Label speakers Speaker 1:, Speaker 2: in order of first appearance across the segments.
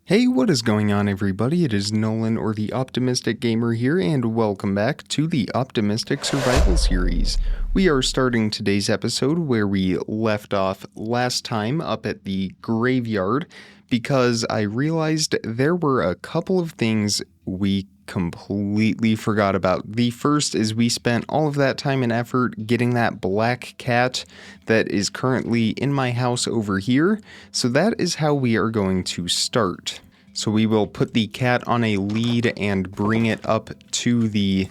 Speaker 1: Hey, what is going on, everybody? It is Nolan, or the Optimistic Gamer here, and welcome back to the Optimistic Survival Series. We are starting today's episode where we left off last time up at the graveyard, because I realized there were a couple of things we completely forgot about. The first is we spent all of that time and effort getting that black cat that is currently in my house over here, so that is how we are going to start. So we will put the cat on a lead and bring it up to the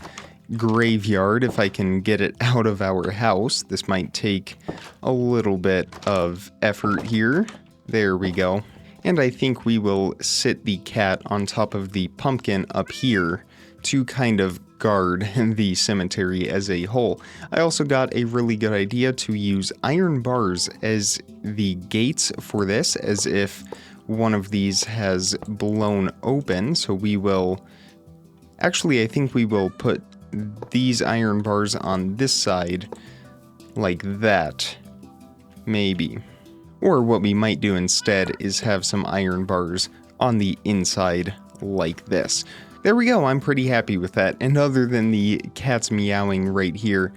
Speaker 1: graveyard if I can get it out of our house. This might take a little bit of effort here. There we go. And I think we will sit the cat on top of the pumpkin up here to kind of guard the cemetery as a whole. I also got a really good idea to use iron bars as the gates for this, as if one of these has blown open. So we will... Actually, I think we will put these iron bars on this side like that. Maybe. Or what we might do instead is have some iron bars on the inside like this. There we go, I'm pretty happy with that. And other than the cat's meowing right here,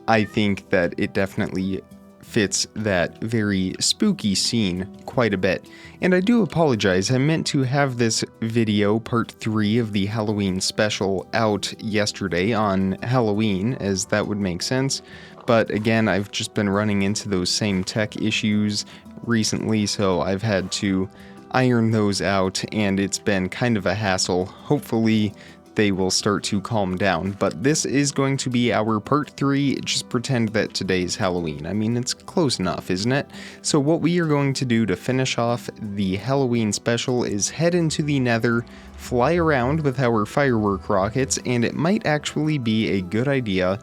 Speaker 1: I think that it definitely fits that very spooky scene quite a bit. And I do apologize, I meant to have this video, part 3 of the Halloween special, out yesterday on Halloween, as that would make sense. But again, I've just been running into those same tech issues recently, so I've had to iron those out, and it's been kind of a hassle. Hopefully they will start to calm down, but this is going to be our part 3. Just pretend that today's Halloween. I mean, it's close enough, isn't it? So what we are going to do to finish off the Halloween special is head into the Nether, fly around with our firework rockets, and it might actually be a good idea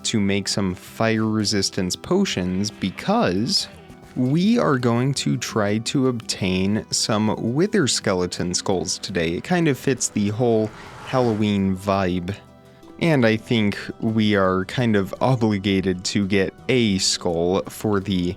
Speaker 1: to make some fire resistance potions, because we are going to try to obtain some wither skeleton skulls today. It kind of fits the whole Halloween vibe, and I think we are kind of obligated to get a skull for the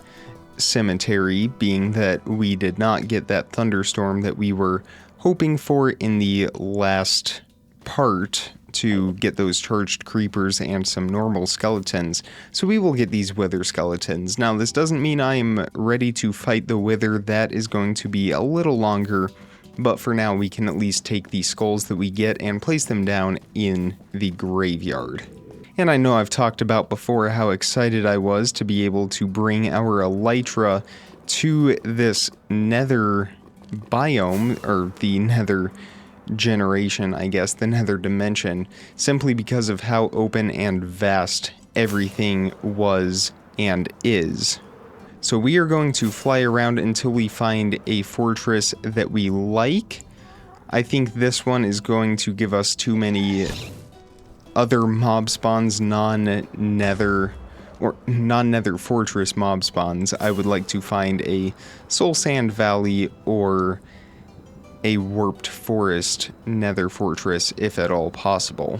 Speaker 1: cemetery, being that we did not get that thunderstorm that we were hoping for in the last part to get those charged creepers and some normal skeletons. So we will get these wither skeletons. Now, this doesn't mean I'm ready to fight the wither. That is going to be a little longer, but for now we can at least take the skulls that we get and place them down in the graveyard. And I know I've talked about before how excited I was to be able to bring our elytra to this nether biome, or the nether generation, I guess, the nether dimension, simply because of how open and vast everything was and is. So we are going to fly around until we find a fortress that we like. I think this one is going to give us too many other mob spawns, non-nether fortress mob spawns. I would like to find a Soul Sand Valley or a warped forest nether fortress, if at all possible.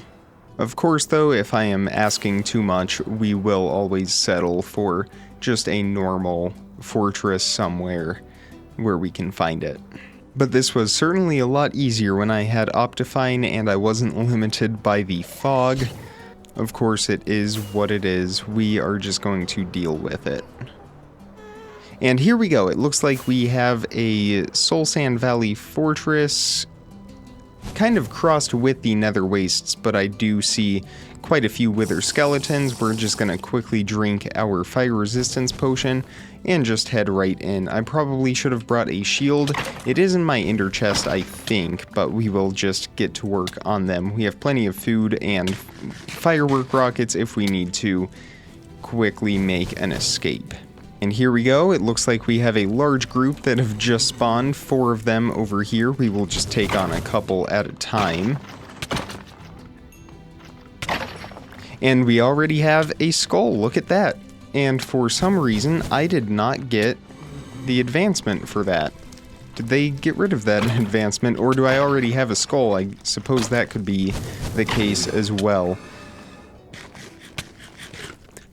Speaker 1: Of course, though, if I am asking too much, we will always settle for just a normal fortress somewhere where we can find it. But this was certainly a lot easier when I had Optifine and I wasn't limited by the fog. Of course, it is what it is. We are just going to deal with it. And here we go. It looks like we have a Soul Sand Valley fortress kind of crossed with the Nether Wastes, but I do see quite a few wither skeletons. We're just going to quickly drink our fire resistance potion and just head right in. I probably should have brought a shield. It is in my ender chest, I think, but we will just get to work on them. We have plenty of food and firework rockets if we need to quickly make an escape. And here we go. It looks like we have a large group that have just spawned, 4 of them over here. We will just take on a couple at a time. And we already have a skull, look at that. And for some reason, I did not get the advancement for that. Did they get rid of that advancement, or do I already have a skull? I suppose that could be the case as well.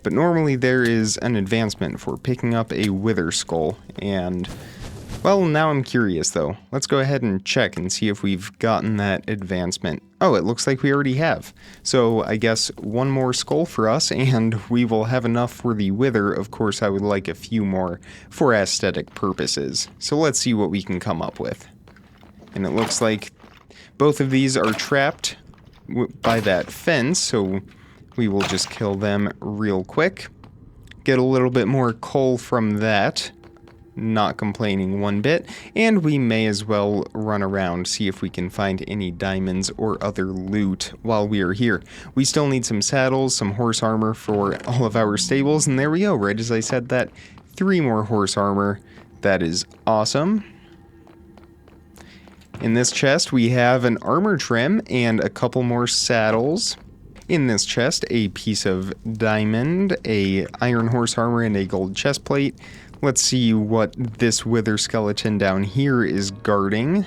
Speaker 1: But normally there is an advancement for picking up a wither skull, and Well, now I'm curious though. Let's go ahead and check and see if we've gotten that advancement. Oh, it looks like we already have. So I guess one more skull for us and we will have enough for the wither. Of course, I would like a few more for aesthetic purposes. So let's see what we can come up with. And it looks like both of these are trapped by that fence, so we will just kill them real quick. Get a little bit more coal from that. Not complaining one bit, and we may as well run around, see if we can find any diamonds or other loot while we are here. We still need some saddles, some horse armor for all of our stables, and there we go, right as I said that, 3 more horse armor. That is awesome. In this chest we have an armor trim and a couple more saddles. In this chest, a piece of diamond, a iron horse armor, and a gold chest plate. Let's see what this wither skeleton down here is guarding.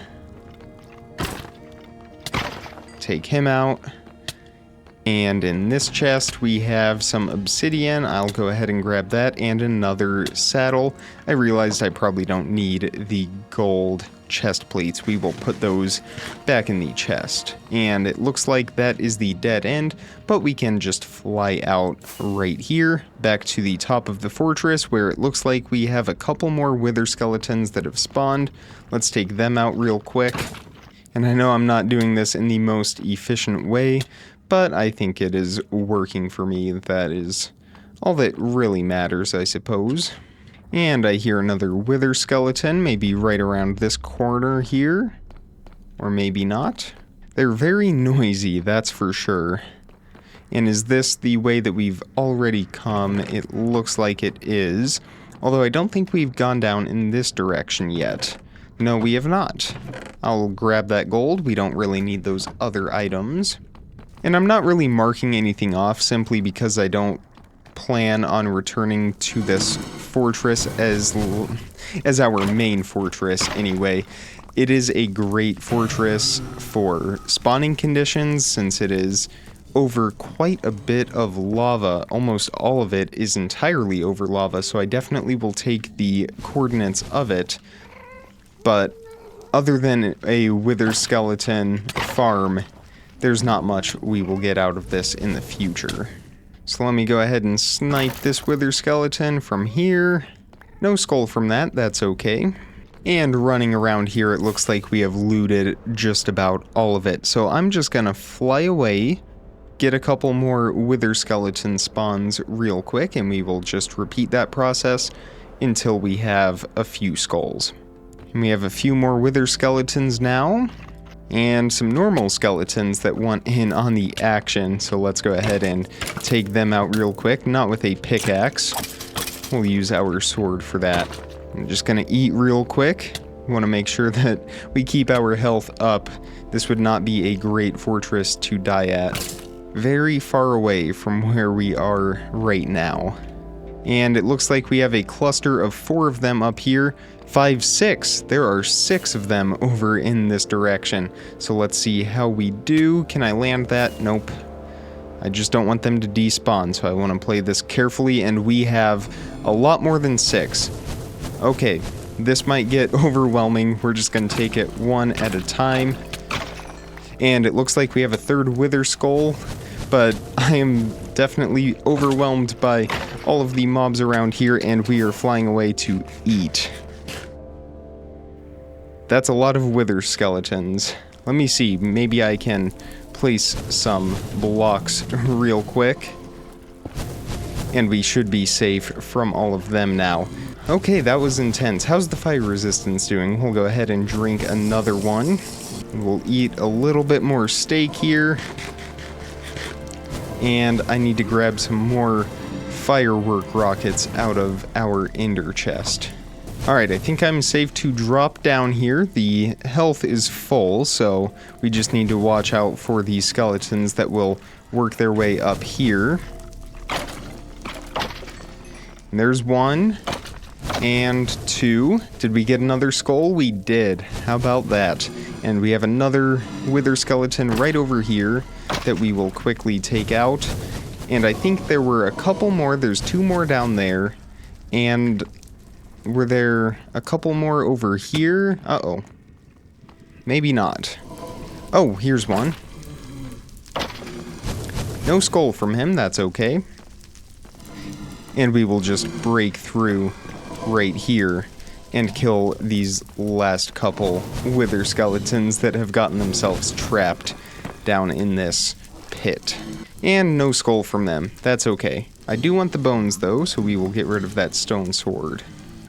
Speaker 1: Take him out. And in this chest we have some obsidian. I'll go ahead and grab that, and another saddle. I realized I probably don't need the gold chest plates. We will put those back in the chest. And it looks like that is the dead end, but we can just fly out right here back to the top of the fortress, where it looks like we have a couple more wither skeletons that have spawned. Let's take them out real quick. And I know I'm not doing this in the most efficient way, but I think it is working for me. That is all that really matters, I suppose. And I hear another wither skeleton, maybe right around this corner here. Or maybe not. They're very noisy, that's for sure. And is this the way that we've already come? It looks like it is. Although I don't think we've gone down in this direction yet. No, we have not. I'll grab that gold. We don't really need those other items. And I'm not really marking anything off simply because I don't plan on returning to this fortress as our main fortress anyway. It is a great fortress for spawning conditions since it is over quite a bit of lava. Almost all of it is entirely over lava, so I definitely will take the coordinates of it. But other than a wither skeleton farm, there's not much we will get out of this in the future. So let me go ahead and snipe this wither skeleton from here. No skull from that, that's okay. And running around here, it looks like we have looted just about all of it. So I'm just gonna fly away, get a couple more wither skeleton spawns real quick, and we will just repeat that process until we have a few skulls. And we have a few more wither skeletons now. And some normal skeletons that want in on the action, so let's go ahead and take them out real quick, not with a pickaxe. We'll use our sword for that. I'm just gonna eat real quick. We want to make sure that we keep our health up. This would not be a great fortress to die at. Very far away from where we are right now. And it looks like we have a cluster of 4 of them up here. 5, 6. There are 6 of them over in this direction. So let's see how we do. Can I land that? Nope. I just don't want them to despawn, so I want to play this carefully, and we have a lot more than 6. Okay, this might get overwhelming. We're just going to take it one at a time. And it looks like we have a 3rd wither skull, but I am definitely overwhelmed by all of the mobs around here, and we are flying away to eat. That's a lot of wither skeletons. Let me see, maybe I can place some blocks real quick. And we should be safe from all of them now. Okay, that was intense. How's the fire resistance doing? We'll go ahead and drink another one. We'll eat a little bit more steak here. And I need to grab some more firework rockets out of our ender chest. Alright, I think I'm safe to drop down here. The health is full, so we just need to watch out for these skeletons that will work their way up here. And there's 1 and 2. Did we get another skull? We did. How about that? And we have another wither skeleton right over here that we will quickly take out. And I think there were a couple more. There's 2 more down there. And Were there a couple more over here? Uh-oh. Maybe not. Oh, here's one. No skull from him, that's okay. And we will just break through right here and kill these last couple wither skeletons that have gotten themselves trapped down in this pit. And no skull from them, that's okay. I do want the bones though, so we will get rid of that stone sword.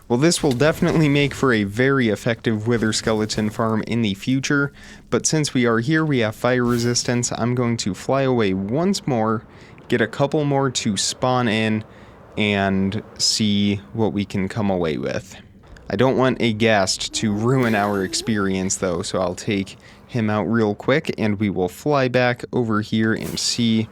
Speaker 1: Well, this will definitely make for a very effective wither skeleton farm in the future, but since we are here, we have fire resistance, I'm going to fly away once more, get a couple more to spawn in, and see what we can come away with. I don't want a ghast to ruin our experience though, so I'll take him out real quick, and we will fly back over here and see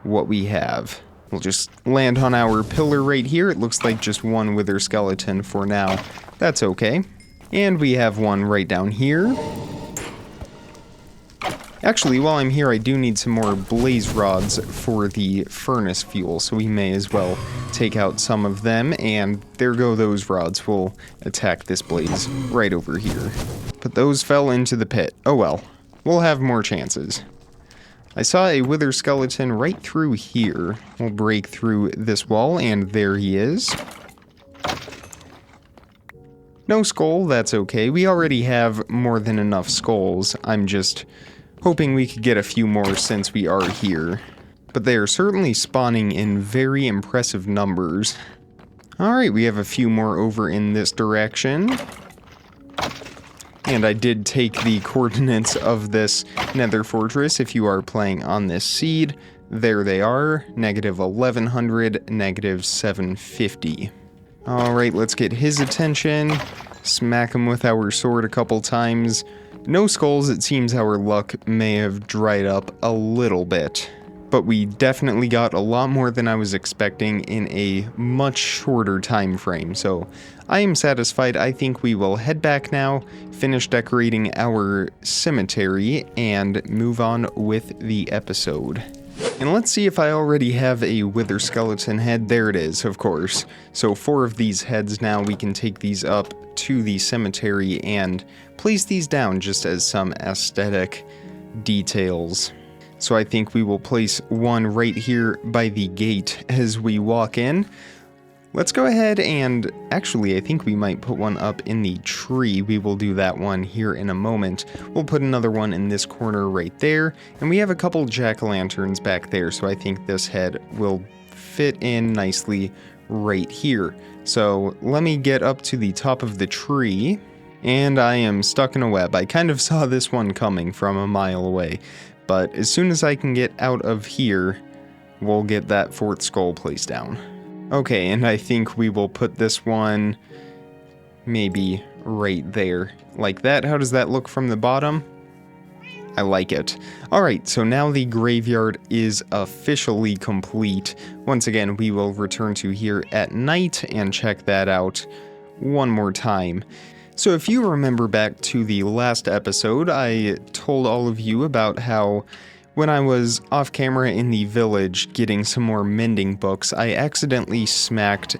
Speaker 1: what we have. We'll just land on our pillar right here. It looks like just one wither skeleton for now. That's okay. And we have one right down here. Actually, while I'm here, I do need some more blaze rods for the furnace fuel, so we may as well take out some of them, and there go those rods. We'll attack this blaze right over here. But those fell into the pit. Oh well. We'll have more chances. I saw a wither skeleton right through here. We'll break through this wall, and there he is. No skull, that's okay. We already have more than enough skulls. I'm just hoping we could get a few more since we are here. But they are certainly spawning in very impressive numbers. Alright, we have a few more over in this direction. And I did take the coordinates of this nether fortress if you are playing on this seed. There they are, -1100, -750. Alright, let's get his attention. Smack him with our sword a couple times. No skulls, it seems our luck may have dried up a little bit. But we definitely got a lot more than I was expecting in a much shorter time frame, so I am satisfied. I think we will head back now, finish decorating our cemetery, and move on with the episode. And let's see if I already have a wither skeleton head. There it is, of course. So 4 of these heads now. We can take these up to the cemetery and place these down just as some aesthetic details. So I think we will place one right here by the gate as we walk in. Let's go ahead and, actually I think we might put one up in the tree. We will do that one here in a moment. We'll put another one in this corner right there, and we have a couple jack-o'-lanterns back there, so I think this head will fit in nicely right here. So let me get up to the top of the tree, and I am stuck in a web. I kind of saw this one coming from a mile away, but as soon as I can get out of here, we'll get that 4th skull placed down. Okay, and I think we will put this one maybe right there, like that. How does that look from the bottom? I like it. Alright, so now the graveyard is officially complete. Once again, we will return to here at night and check that out one more time. So if you remember back to the last episode, I told all of you about how when I was off camera in the village getting some more mending books, I accidentally smacked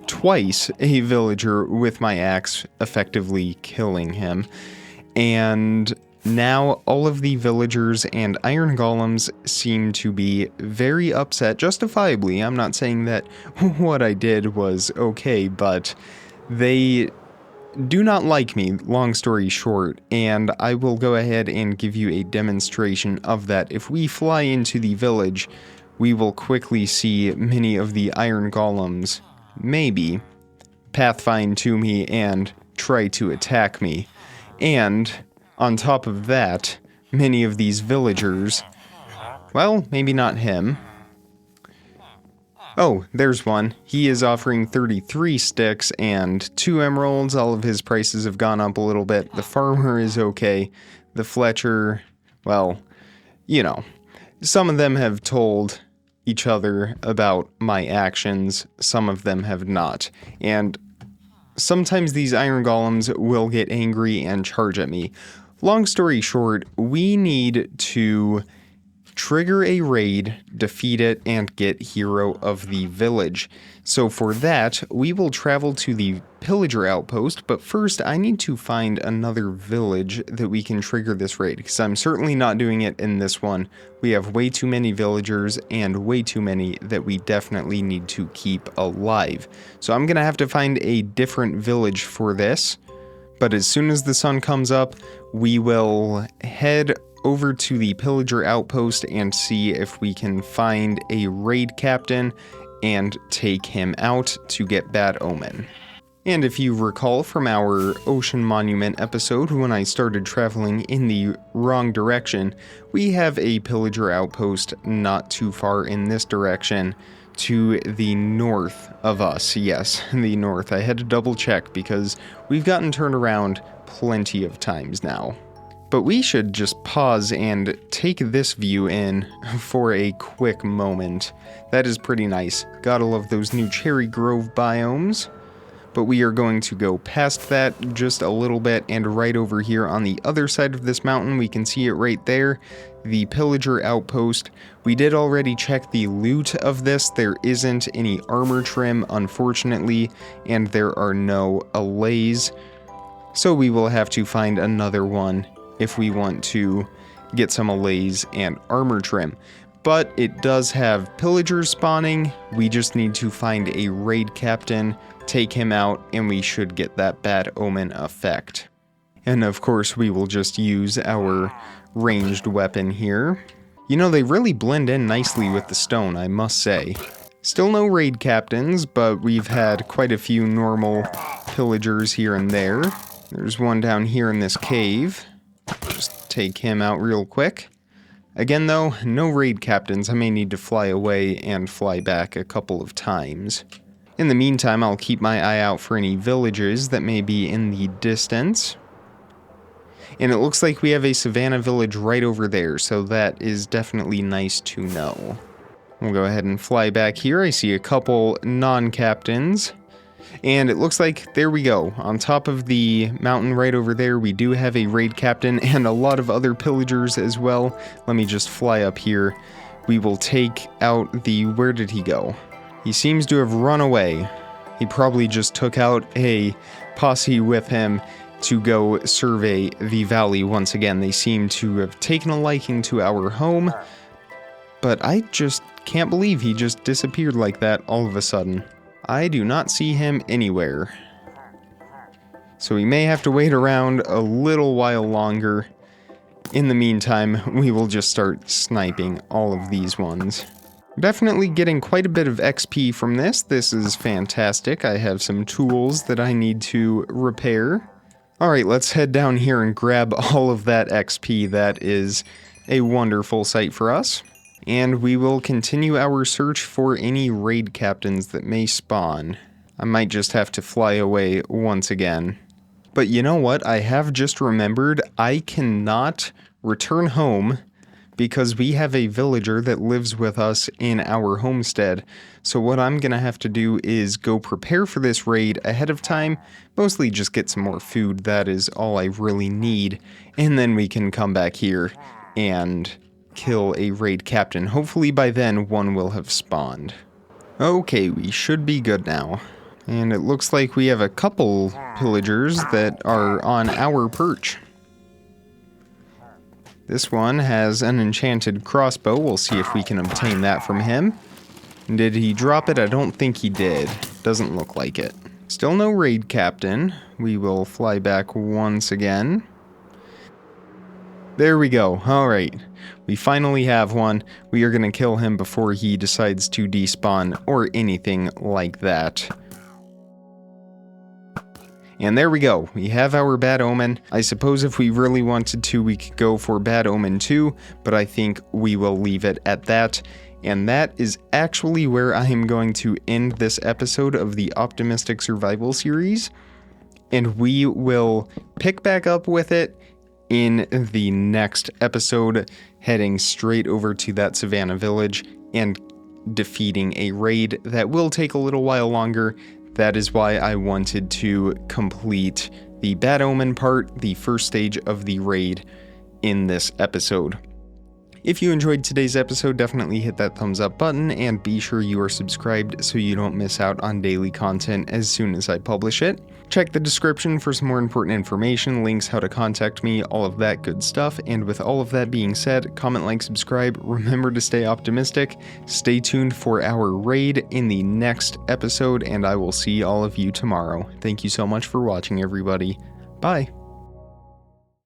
Speaker 1: twice a villager with my axe, effectively killing him. And now all of the villagers and iron golems seem to be very upset, justifiably. I'm not saying that what I did was okay, but they do not like me, long story short, and I will go ahead and give you a demonstration of that. If we fly into the village, we will quickly see many of the iron golems, maybe, pathfind to me and try to attack me. And, on top of that, many of these villagers, well, maybe not him. Oh, there's one. He is offering 33 sticks and 2 emeralds. All of his prices have gone up a little bit. The farmer is okay. The Fletcher, well, you know, some of them have told each other about my actions. Some of them have not. And sometimes these iron golems will get angry and charge at me. Long story short, we need to trigger a raid, defeat it, and get Hero of the Village. So for that, we will travel to the Pillager Outpost, but first I need to find another village that we can trigger this raid, because I'm certainly not doing it in this one. We have way too many villagers, and way too many that we definitely need to keep alive. So I'm going to have to find a different village for this, but as soon as the sun comes up, we will head over to the Pillager Outpost and see if we can find a raid captain and take him out to get Bad Omen. And if you recall from our Ocean Monument episode when I started traveling in the wrong direction, we have a Pillager Outpost not too far in this direction to the north of us. Yes, the north. I had to double check because we've gotten turned around plenty of times now. But we should just pause and take this view in for a quick moment. That is pretty nice. Gotta love those new cherry grove biomes. But we are going to go past that just a little bit, and right over here on the other side of this mountain, we can see it right there, the Pillager Outpost. We did already check the loot of this. There isn't any armor trim, unfortunately, and there are no allays. So we will have to find another one if we want to get some allays and armor trim. But it does have pillagers spawning. We just need to find a raid captain, take him out, and we should get that Bad Omen effect. And of course we will just use our ranged weapon here. You know, they really blend in nicely with the stone, I must say. Still no raid captains, but we've had quite a few normal pillagers here and there. There's one down here in this cave. Just take him out real quick. Again though, no raid captains. I may need to fly away and fly back a couple of times. In the meantime, I'll keep my eye out for any villages that may be in the distance. And it looks like we have a savannah village right over there, so that is definitely nice to know. We'll go ahead and fly back here. I see a couple non-captains. And it looks like, there we go, on top of the mountain right over there, we do have a raid captain and a lot of other pillagers as well. Let me just fly up here. We will take out the, where did he go? He seems to have run away. He probably just took out a posse with him to go survey the valley once again. They seem to have taken a liking to our home, but I just can't believe he just disappeared like that all of a sudden. I do not see him anywhere. So we may have to wait around a little while longer. In the meantime, we will just start sniping all of these ones. Definitely getting quite a bit of XP from this. This is fantastic. I have some tools that I need to repair. Alright, let's head down here and grab all of that XP. That is a wonderful sight for us. And we will continue our search for any raid captains that may spawn. I might just have to fly away once again. But you know what? I have just remembered I cannot return home because we have a villager that lives with us in our homestead. So what I'm going to have to do is go prepare for this raid ahead of time, mostly just get some more food. That is all I really need. And then we can come back here and kill a raid captain. Hopefully by then one will have spawned. Okay, we should be good now. And it looks like we have a couple pillagers that are on our perch. This one has an enchanted crossbow. We'll see if we can obtain that from him. Did he drop it? I don't think he did. Doesn't look like it. Still no raid captain. We will fly back once again. There we go. Alright. We finally have one. We are going to kill him before he decides to despawn or anything like that. And there we go. We have our Bad Omen. I suppose if we really wanted to, we could go for Bad Omen 2, but I think we will leave it at that. And that is actually where I am going to end this episode of the Optimistic Survival series. And we will pick back up with it in the next episode, heading straight over to that Savannah village and defeating a raid that will take a little while longer. That is why I wanted to complete the Bad Omen part, the first stage of the raid, in this episode. If you enjoyed today's episode, definitely hit that thumbs up button and be sure you are subscribed so you don't miss out on daily content as soon as I publish it. Check the description for some more important information, links, how to contact me, all of that good stuff. And with all of that being said, comment, like, subscribe, remember to stay optimistic, stay tuned for our raid in the next episode, and I will see all of you tomorrow. Thank you so much for watching, everybody. Bye.